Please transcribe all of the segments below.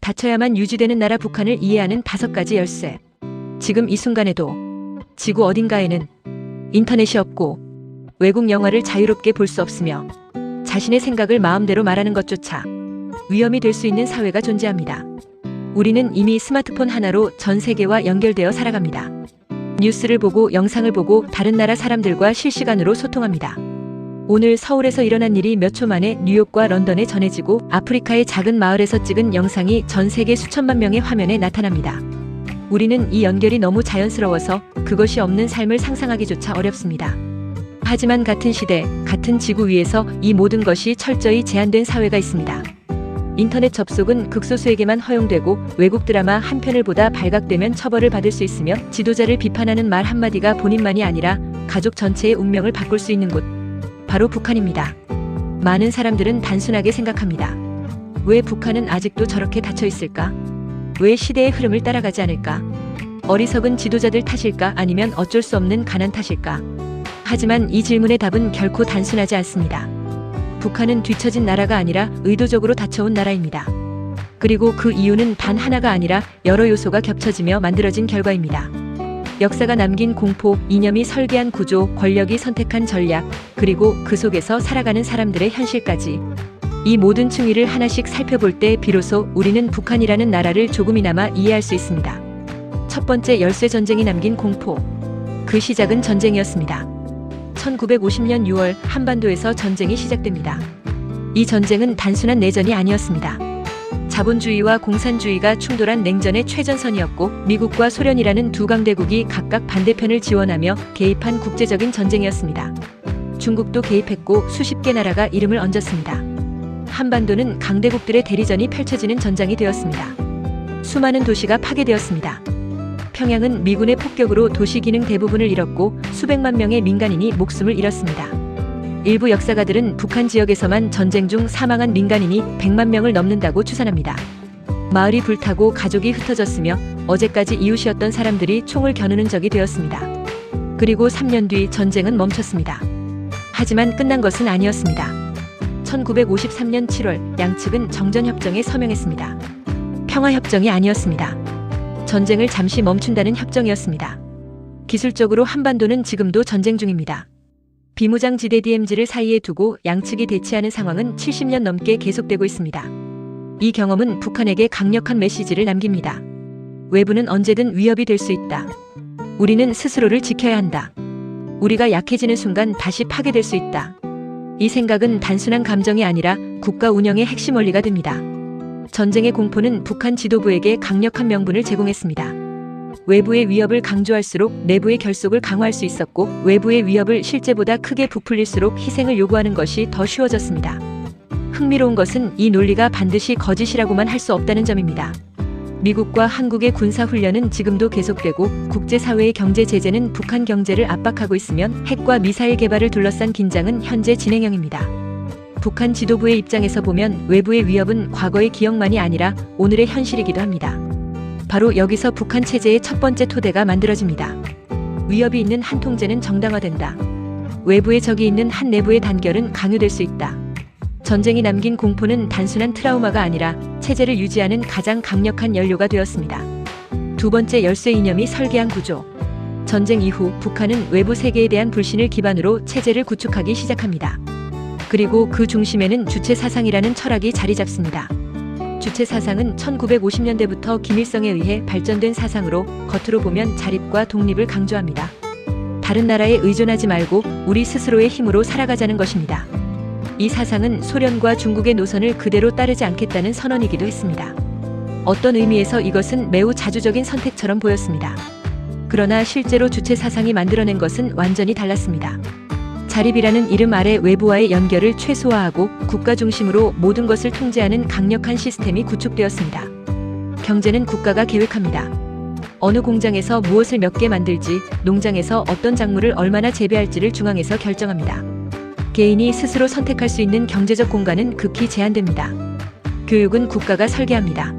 닫혀야만 유지되는 나라 북한을 이해하는 5가지 열쇠. 지금 이 순간에도 지구 어딘가에는 인터넷이 없고 외국 영화를 자유롭게 볼 수 없으며 자신의 생각을 마음대로 말하는 것조차 위험이 될 수 있는 사회가 존재합니다. 우리는 이미 스마트폰 하나로 전 세계와 연결되어 살아갑니다. 뉴스를 보고 영상을 보고 다른 나라 사람들과 실시간으로 소통합니다. 오늘 서울에서 일어난 일이 몇 초 만에 뉴욕과 런던에 전해지고 아프리카의 작은 마을에서 찍은 영상이 전 세계 수천만 명의 화면에 나타납니다. 우리는 이 연결이 너무 자연스러워서 그것이 없는 삶을 상상하기조차 어렵습니다. 하지만 같은 시대, 같은 지구 위에서 이 모든 것이 철저히 제한된 사회가 있습니다. 인터넷 접속은 극소수에게만 허용되고 외국 드라마 한 편을 보다 발각되면 처벌을 받을 수 있으며 지도자를 비판하는 말 한마디가 본인만이 아니라 가족 전체의 운명을 바꿀 수 있는 곳, 바로 북한입니다. 많은 사람들은 단순하게 생각합니다. 왜 북한은 아직도 저렇게 닫혀 있을까? 왜 시대의 흐름을 따라가지 않을까? 어리석은 지도자들 탓일까? 아니면 어쩔 수 없는 가난 탓일까? 하지만 이 질문의 답은 결코 단순하지 않습니다. 북한은 뒤처진 나라가 아니라 의도적으로 닫혀온 나라입니다. 그리고 그 이유는 단 하나가 아니라 여러 요소가 겹쳐지며 만들어진 결과입니다. 역사가 남긴 공포, 이념이 설계한 구조, 권력이 선택한 전략, 그리고 그 속에서 살아가는 사람들의 현실까지. 이 모든 층위를 하나씩 살펴볼 때 비로소 우리는 북한이라는 나라를 조금이나마 이해할 수 있습니다. 첫 번째, 열쇠 전쟁이 남긴 공포. 그 시작은 전쟁이었습니다. 1950년 6월 한반도에서 전쟁이 시작됩니다. 이 전쟁은 단순한 내전이 아니었습니다. 자본주의와 공산주의가 충돌한 냉전의 최전선이었고 미국과 소련이라는 두 강대국이 각각 반대편을 지원하며 개입한 국제적인 전쟁이었습니다. 중국도 개입했고 수십 개 나라가 이름을 얹었습니다. 한반도는 강대국들의 대리전이 펼쳐지는 전장이 되었습니다. 수많은 도시가 파괴되었습니다. 평양은 미군의 폭격으로 도시 기능 대부분을 잃었고 수백만 명의 민간인이 목숨을 잃었습니다. 일부 역사가들은 북한 지역에서만 전쟁 중 사망한 민간인이 100만 명을 넘는다고 추산합니다. 마을이 불타고 가족이 흩어졌으며 어제까지 이웃이었던 사람들이 총을 겨누는 적이 되었습니다. 그리고 3년 뒤 전쟁은 멈췄습니다. 하지만 끝난 것은 아니었습니다. 1953년 7월 양측은 정전협정에 서명했습니다. 평화협정이 아니었습니다. 전쟁을 잠시 멈춘다는 협정이었습니다. 기술적으로 한반도는 지금도 전쟁 중입니다. 비무장지대 DMZ를 사이에 두고 양측이 대치하는 상황은 70년 넘게 계속되고 있습니다. 이 경험은 북한에게 강력한 메시지를 남깁니다. 외부는 언제든 위협이 될 수 있다. 우리는 스스로를 지켜야 한다. 우리가 약해지는 순간 다시 파괴될 수 있다. 이 생각은 단순한 감정이 아니라 국가 운영의 핵심 원리가 됩니다. 전쟁의 공포는 북한 지도부에게 강력한 명분을 제공했습니다. 외부의 위협을 강조할수록 내부의 결속을 강화할 수 있었고 외부의 위협을 실제보다 크게 부풀릴수록 희생을 요구하는 것이 더 쉬워졌습니다. 흥미로운 것은 이 논리가 반드시 거짓이라고만 할 수 없다는 점입니다. 미국과 한국의 군사훈련은 지금도 계속되고 국제사회의 경제 제재는 북한 경제를 압박하고 있으면 핵과 미사일 개발을 둘러싼 긴장은 현재 진행형입니다. 북한 지도부의 입장에서 보면 외부의 위협은 과거의 기억만이 아니라 오늘의 현실이기도 합니다. 바로 여기서 북한 체제의 첫 번째 토대가 만들어집니다. 위협이 있는 한 통제는 정당화된다. 외부의 적이 있는 한 내부의 단결은 강요될 수 있다. 전쟁이 남긴 공포는 단순한 트라우마가 아니라 체제를 유지하는 가장 강력한 연료가 되었습니다. 두 번째, 열쇠 이념이 설계한 구조. 전쟁 이후 북한은 외부 세계에 대한 불신을 기반으로 체제를 구축하기 시작합니다. 그리고 그 중심에는 주체 사상이라는 철학이 자리 잡습니다. 주체 사상은 1950년대부터 김일성에 의해 발전된 사상으로 겉으로 보면 자립과 독립을 강조합니다. 다른 나라에 의존하지 말고 우리 스스로의 힘으로 살아가자는 것입니다. 이 사상은 소련과 중국의 노선을 그대로 따르지 않겠다는 선언이기도 했습니다. 어떤 의미에서 이것은 매우 자주적인 선택처럼 보였습니다. 그러나 실제로 주체 사상이 만들어낸 것은 완전히 달랐습니다. 자립이라는 이름 아래 외부와의 연결을 최소화하고 국가 중심으로 모든 것을 통제하는 강력한 시스템이 구축되었습니다. 경제는 국가가 계획합니다. 어느 공장에서 무엇을 몇 개 만들지, 농장에서 어떤 작물을 얼마나 재배할지를 중앙에서 결정합니다. 개인이 스스로 선택할 수 있는 경제적 공간은 극히 제한됩니다. 교육은 국가가 설계합니다.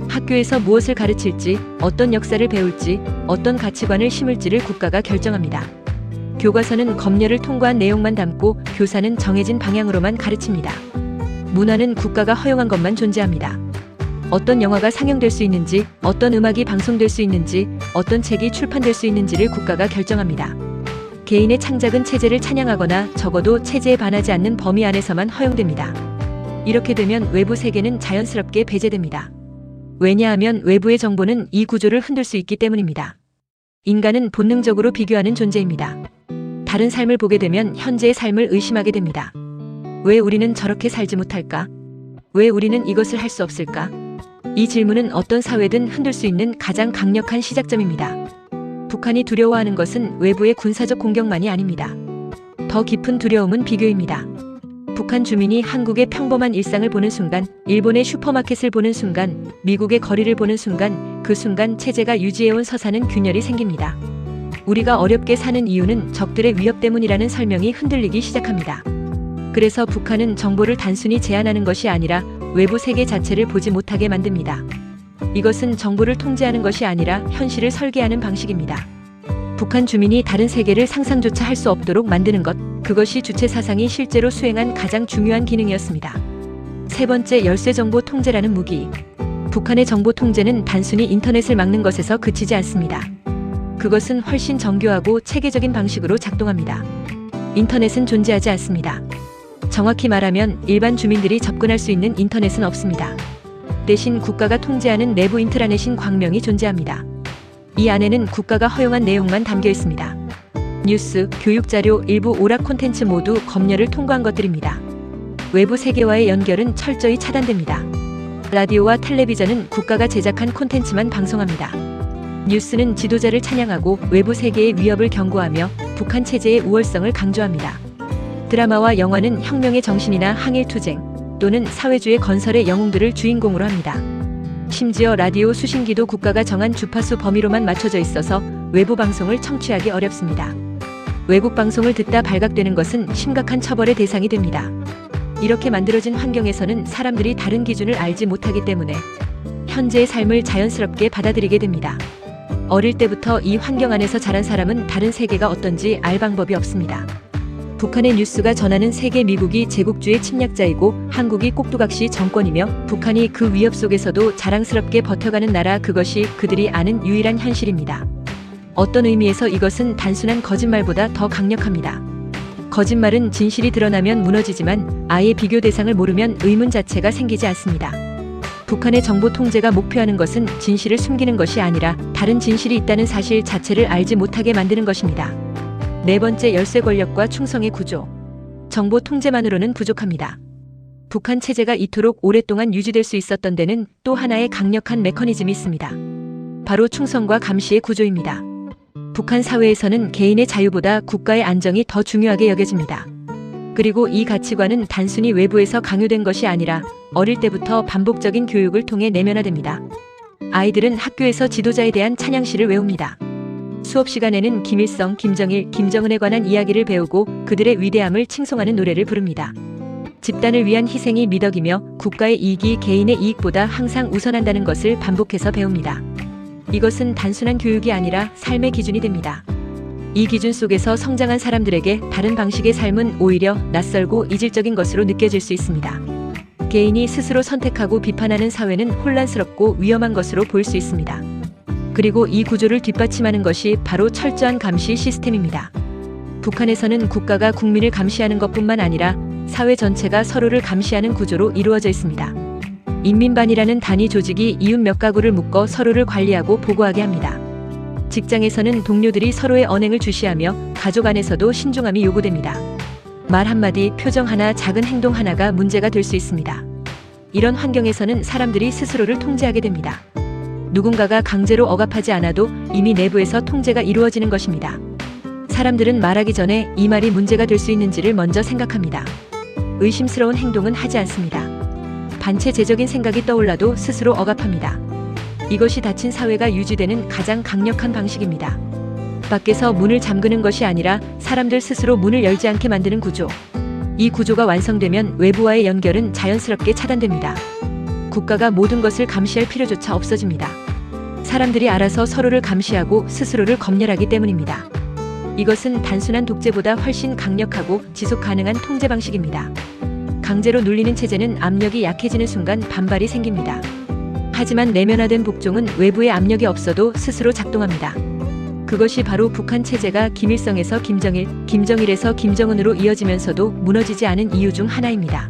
학교에서 무엇을 가르칠지, 어떤 역사를 배울지, 어떤 가치관을 심을지를 국가가 결정합니다. 교과서는 검열을 통과한 내용만 담고 교사는 정해진 방향으로만 가르칩니다. 문화는 국가가 허용한 것만 존재합니다. 어떤 영화가 상영될 수 있는지, 어떤 음악이 방송될 수 있는지, 어떤 책이 출판될 수 있는지를 국가가 결정합니다. 개인의 창작은 체제를 찬양하거나 적어도 체제에 반하지 않는 범위 안에서만 허용됩니다. 이렇게 되면 외부 세계는 자연스럽게 배제됩니다. 왜냐하면 외부의 정보는 이 구조를 흔들 수 있기 때문입니다. 인간은 본능적으로 비교하는 존재입니다. 다른 삶을 보게 되면 현재의 삶을 의심하게 됩니다. 왜 우리는 저렇게 살지 못할까? 왜 우리는 이것을 할 수 없을까? 이 질문은 어떤 사회든 흔들 수 있는 가장 강력한 시작점입니다. 북한이 두려워하는 것은 외부의 군사적 공격만이 아닙니다. 더 깊은 두려움은 비교입니다. 북한 주민이 한국의 평범한 일상을 보는 순간, 일본의 슈퍼마켓을 보는 순간, 미국의 거리를 보는 순간, 그 순간 체제가 유지해온 서사는 균열이 생깁니다. 우리가 어렵게 사는 이유는 적들의 위협 때문이라는 설명이 흔들리기 시작합니다. 그래서 북한은 정보를 단순히 제한하는 것이 아니라 외부 세계 자체를 보지 못하게 만듭니다. 이것은 정보를 통제하는 것이 아니라 현실을 설계하는 방식입니다. 북한 주민이 다른 세계를 상상조차 할 수 없도록 만드는 것, 그것이 주체 사상이 실제로 수행한 가장 중요한 기능이었습니다. 세 번째, 열쇠 정보 통제라는 무기. 북한의 정보 통제는 단순히 인터넷을 막는 것에서 그치지 않습니다. 그것은 훨씬 정교하고 체계적인 방식으로 작동합니다. 인터넷은 존재하지 않습니다. 정확히 말하면 일반 주민들이 접근할 수 있는 인터넷은 없습니다. 대신 국가가 통제하는 내부 인트라넷인 광명이 존재합니다. 이 안에는 국가가 허용한 내용만 담겨 있습니다. 뉴스, 교육자료, 일부 오락 콘텐츠 모두 검열을 통과한 것들입니다. 외부 세계와의 연결은 철저히 차단됩니다. 라디오와 텔레비전은 국가가 제작한 콘텐츠만 방송합니다. 뉴스는 지도자를 찬양하고 외부 세계의 위협을 경고하며 북한 체제의 우월성을 강조합니다. 드라마와 영화는 혁명의 정신이나 항일투쟁 또는 사회주의 건설의 영웅들을 주인공으로 합니다. 심지어 라디오 수신기도 국가가 정한 주파수 범위로만 맞춰져 있어서 외부 방송을 청취하기 어렵습니다. 외국 방송을 듣다 발각되는 것은 심각한 처벌의 대상이 됩니다. 이렇게 만들어진 환경에서는 사람들이 다른 기준을 알지 못하기 때문에 현재의 삶을 자연스럽게 받아들이게 됩니다. 어릴 때부터 이 환경 안에서 자란 사람은 다른 세계가 어떤지 알 방법이 없습니다. 북한의 뉴스가 전하는 세계, 미국이 제국주의 침략자이고 한국이 꼭두각시 정권이며 북한이 그 위협 속에서도 자랑스럽게 버텨가는 나라, 그것이 그들이 아는 유일한 현실입니다. 어떤 의미에서 이것은 단순한 거짓말보다 더 강력합니다. 거짓말은 진실이 드러나면 무너지지만 아예 비교 대상을 모르면 의문 자체가 생기지 않습니다. 북한의 정보 통제가 목표하는 것은 진실을 숨기는 것이 아니라 다른 진실이 있다는 사실 자체를 알지 못하게 만드는 것입니다. 네 번째, 열쇠 권력과 충성의 구조. 정보 통제만으로는 부족합니다. 북한 체제가 이토록 오랫동안 유지될 수 있었던 데는 또 하나의 강력한 메커니즘이 있습니다. 바로 충성과 감시의 구조입니다. 북한 사회에서는 개인의 자유보다 국가의 안정이 더 중요하게 여겨집니다. 그리고 이 가치관은 단순히 외부에서 강요된 것이 아니라 어릴 때부터 반복적인 교육을 통해 내면화됩니다. 아이들은 학교에서 지도자에 대한 찬양시를 외웁니다. 수업 시간에는 김일성, 김정일, 김정은에 관한 이야기를 배우고 그들의 위대함을 칭송하는 노래를 부릅니다. 집단을 위한 희생이 미덕이며 국가의 이익이 개인의 이익보다 항상 우선한다는 것을 반복해서 배웁니다. 이것은 단순한 교육이 아니라 삶의 기준이 됩니다. 이 기준 속에서 성장한 사람들에게 다른 방식의 삶은 오히려 낯설고 이질적인 것으로 느껴질 수 있습니다. 개인이 스스로 선택하고 비판하는 사회는 혼란스럽고 위험한 것으로 보일 수 있습니다. 그리고 이 구조를 뒷받침하는 것이 바로 철저한 감시 시스템입니다. 북한에서는 국가가 국민을 감시하는 것뿐만 아니라 사회 전체가 서로를 감시하는 구조로 이루어져 있습니다. 인민반이라는 단위 조직이 이웃 몇 가구를 묶어 서로를 관리하고 보고하게 합니다. 직장에서는 동료들이 서로의 언행을 주시하며 가족 안에서도 신중함이 요구됩니다. 말 한마디, 표정 하나, 작은 행동 하나가 문제가 될 수 있습니다. 이런 환경에서는 사람들이 스스로를 통제하게 됩니다. 누군가가 강제로 억압하지 않아도 이미 내부에서 통제가 이루어지는 것입니다. 사람들은 말하기 전에 이 말이 문제가 될 수 있는지를 먼저 생각합니다. 의심스러운 행동은 하지 않습니다. 반체제적인 생각이 떠올라도 스스로 억압합니다. 이것이 닫힌 사회가 유지되는 가장 강력한 방식입니다. 밖에서 문을 잠그는 것이 아니라 사람들 스스로 문을 열지 않게 만드는 구조. 이 구조가 완성되면 외부와의 연결은 자연스럽게 차단됩니다. 국가가 모든 것을 감시할 필요조차 없어집니다. 사람들이 알아서 서로를 감시하고 스스로를 검열하기 때문입니다. 이것은 단순한 독재보다 훨씬 강력하고 지속 가능한 통제 방식입니다. 강제로 눌리는 체제는 압력이 약해지는 순간 반발이 생깁니다. 하지만 내면화된 복종은 외부의 압력이 없어도 스스로 작동합니다. 그것이 바로 북한 체제가 김일성에서 김정일, 김정일에서 김정은으로 이어지면서도 무너지지 않은 이유 중 하나입니다.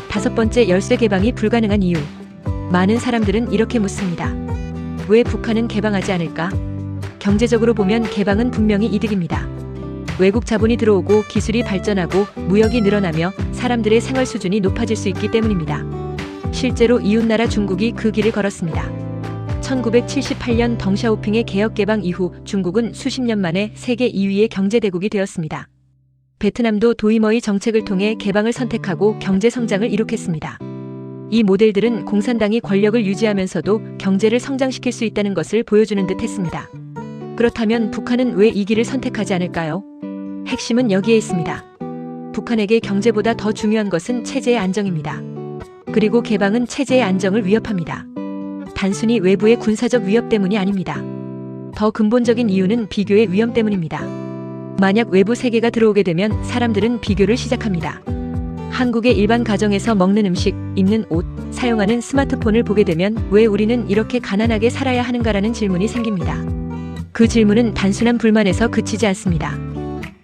5번째, 열쇠 개방이 불가능한 이유. 많은 사람들은 이렇게 묻습니다. 왜 북한은 개방하지 않을까? 경제적으로 보면 개방은 분명히 이득입니다. 외국 자본이 들어오고 기술이 발전하고 무역이 늘어나며 사람들의 생활 수준이 높아질 수 있기 때문입니다. 실제로 이웃나라 중국이 그 길을 걸었습니다. 1978년 덩샤오핑의 개혁 개방 이후 중국은 수십 년 만에 세계 2위의 경제대국이 되었습니다. 베트남도 도이머의 정책을 통해 개방을 선택하고 경제 성장을 이룩했습니다. 이 모델들은 공산당이 권력을 유지하면서도 경제를 성장시킬 수 있다는 것을 보여주는 듯 했습니다. 그렇다면 북한은 왜 이 길을 선택하지 않을까요? 핵심은 여기에 있습니다. 북한에게 경제보다 더 중요한 것은 체제의 안정입니다. 그리고 개방은 체제의 안정을 위협합니다. 단순히 외부의 군사적 위협 때문이 아닙니다. 더 근본적인 이유는 비교의 위험 때문입니다. 만약 외부 세계가 들어오게 되면 사람들은 비교를 시작합니다. 한국의 일반 가정에서 먹는 음식, 입는 옷, 사용하는 스마트폰을 보게 되면 왜 우리는 이렇게 가난하게 살아야 하는가라는 질문이 생깁니다. 그 질문은 단순한 불만에서 그치지 않습니다.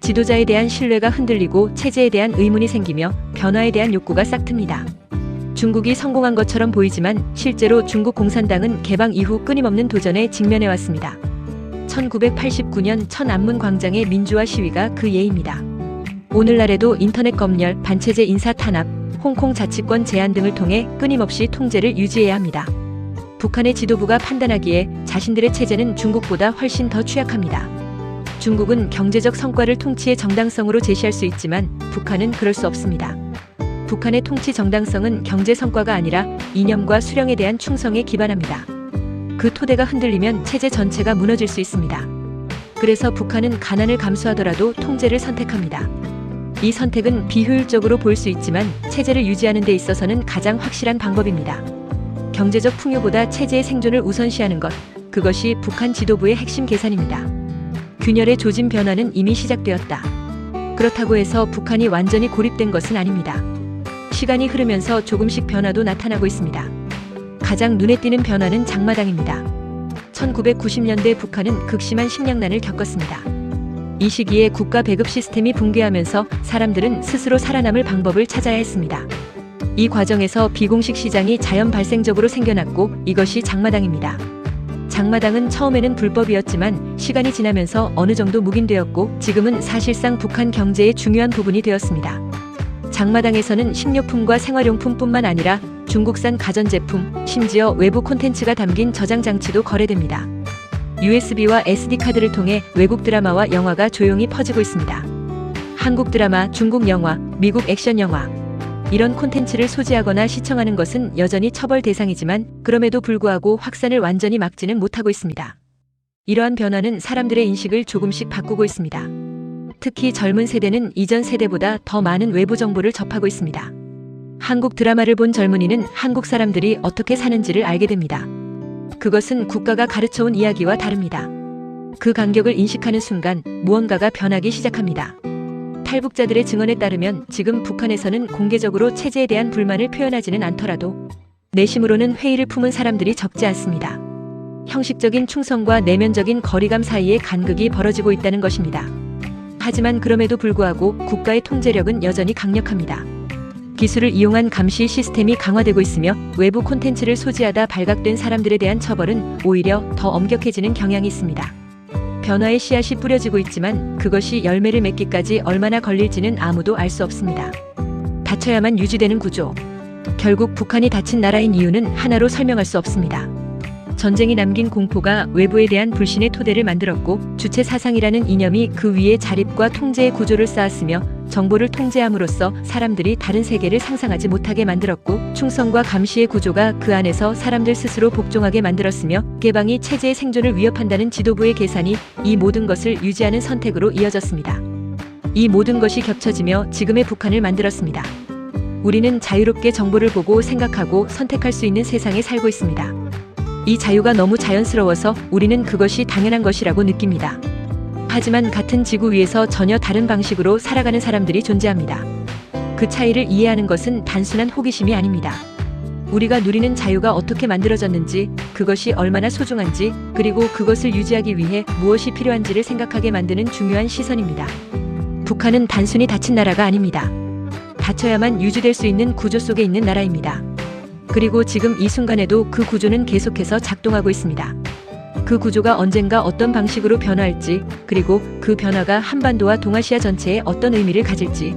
지도자에 대한 신뢰가 흔들리고 체제에 대한 의문이 생기며 변화에 대한 욕구가 싹틉니다. 중국이 성공한 것처럼 보이지만 실제로 중국 공산당은 개방 이후 끊임없는 도전에 직면해왔습니다. 1989년 천안문 광장의 민주화 시위가 그 예입니다. 오늘날에도 인터넷 검열, 반체제 인사 탄압, 홍콩 자치권 제한 등을 통해 끊임없이 통제를 유지해야 합니다. 북한의 지도부가 판단하기에 자신들의 체제는 중국보다 훨씬 더 취약합니다. 중국은 경제적 성과를 통치의 정당성으로 제시할 수 있지만 북한은 그럴 수 없습니다. 북한의 통치 정당성은 경제 성과가 아니라 이념과 수령에 대한 충성에 기반합니다. 그 토대가 흔들리면 체제 전체가 무너질 수 있습니다. 그래서 북한은 가난을 감수하더라도 통제를 선택합니다. 이 선택은 비효율적으로 보일 수 있지만 체제를 유지하는 데 있어서는 가장 확실한 방법입니다. 경제적 풍요보다 체제의 생존을 우선시하는 것, 그것이 북한 지도부의 핵심 계산입니다. 균열의 조짐 변화는 이미 시작되었다. 그렇다고 해서 북한이 완전히 고립된 것은 아닙니다. 시간이 흐르면서 조금씩 변화도 나타나고 있습니다. 가장 눈에 띄는 변화는 장마당입니다. 1990년대 북한은 극심한 식량난을 겪었습니다. 이 시기에 국가 배급 시스템이 붕괴하면서 사람들은 스스로 살아남을 방법을 찾아야 했습니다. 이 과정에서 비공식 시장이 자연 발생적으로 생겨났고 이것이 장마당입니다. 장마당은 처음에는 불법이었지만 시간이 지나면서 어느 정도 묵인되었고 지금은 사실상 북한 경제의 중요한 부분이 되었습니다. 장마당에서는 식료품과 생활용품뿐만 아니라 중국산 가전제품, 심지어 외부 콘텐츠가 담긴 저장 장치도 거래됩니다. USB와 SD카드를 통해 외국 드라마와 영화가 조용히 퍼지고 있습니다. 한국 드라마, 중국 영화, 미국 액션 영화. 이런 콘텐츠를 소지하거나 시청하는 것은 여전히 처벌 대상이지만 그럼에도 불구하고 확산을 완전히 막지는 못하고 있습니다. 이러한 변화는 사람들의 인식을 조금씩 바꾸고 있습니다. 특히 젊은 세대는 이전 세대보다 더 많은 외부 정보를 접하고 있습니다. 한국 드라마를 본 젊은이는 한국 사람들이 어떻게 사는지를 알게 됩니다. 그것은 국가가 가르쳐온 이야기와 다릅니다. 그 간격을 인식하는 순간 무언가가 변하기 시작합니다. 탈북자들의 증언에 따르면 지금 북한에서는 공개적으로 체제에 대한 불만을 표현하지는 않더라도 내심으로는 회의를 품은 사람들이 적지 않습니다. 형식적인 충성과 내면적인 거리감 사이에 간극이 벌어지고 있다는 것입니다. 하지만 그럼에도 불구하고 국가의 통제력은 여전히 강력합니다. 기술을 이용한 감시 시스템이 강화되고 있으며 외부 콘텐츠를 소지하다 발각된 사람들에 대한 처벌은 오히려 더 엄격해지는 경향이 있습니다. 변화의 씨앗이 뿌려지고 있지만 그것이 열매를 맺기까지 얼마나 걸릴지는 아무도 알 수 없습니다. 닫혀야만 유지되는 구조. 결국 북한이 닫힌 나라인 이유는 하나로 설명할 수 없습니다. 전쟁이 남긴 공포가 외부에 대한 불신의 토대를 만들었고 주체 사상이라는 이념이 그 위에 자립과 통제의 구조를 쌓았으며 정보를 통제함으로써 사람들이 다른 세계를 상상하지 못하게 만들었고 충성과 감시의 구조가 그 안에서 사람들 스스로 복종하게 만들었으며 개방이 체제의 생존을 위협한다는 지도부의 계산이 이 모든 것을 유지하는 선택으로 이어졌습니다. 이 모든 것이 겹쳐지며 지금의 북한을 만들었습니다. 우리는 자유롭게 정보를 보고 생각하고 선택할 수 있는 세상에 살고 있습니다. 이 자유가 너무 자연스러워서 우리는 그것이 당연한 것이라고 느낍니다. 하지만 같은 지구 위에서 전혀 다른 방식으로 살아가는 사람들이 존재합니다. 그 차이를 이해하는 것은 단순한 호기심이 아닙니다. 우리가 누리는 자유가 어떻게 만들어졌는지, 그것이 얼마나 소중한지, 그리고 그것을 유지하기 위해 무엇이 필요한지를 생각하게 만드는 중요한 시선입니다. 북한은 단순히 닫힌 나라가 아닙니다. 닫혀야만 유지될 수 있는 구조 속에 있는 나라입니다. 그리고 지금 이 순간에도 그 구조는 계속해서 작동하고 있습니다. 그 구조가 언젠가 어떤 방식으로 변화할지, 그리고 그 변화가 한반도와 동아시아 전체에 어떤 의미를 가질지,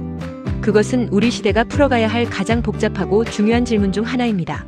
그것은 우리 시대가 풀어가야 할 가장 복잡하고 중요한 질문 중 하나입니다.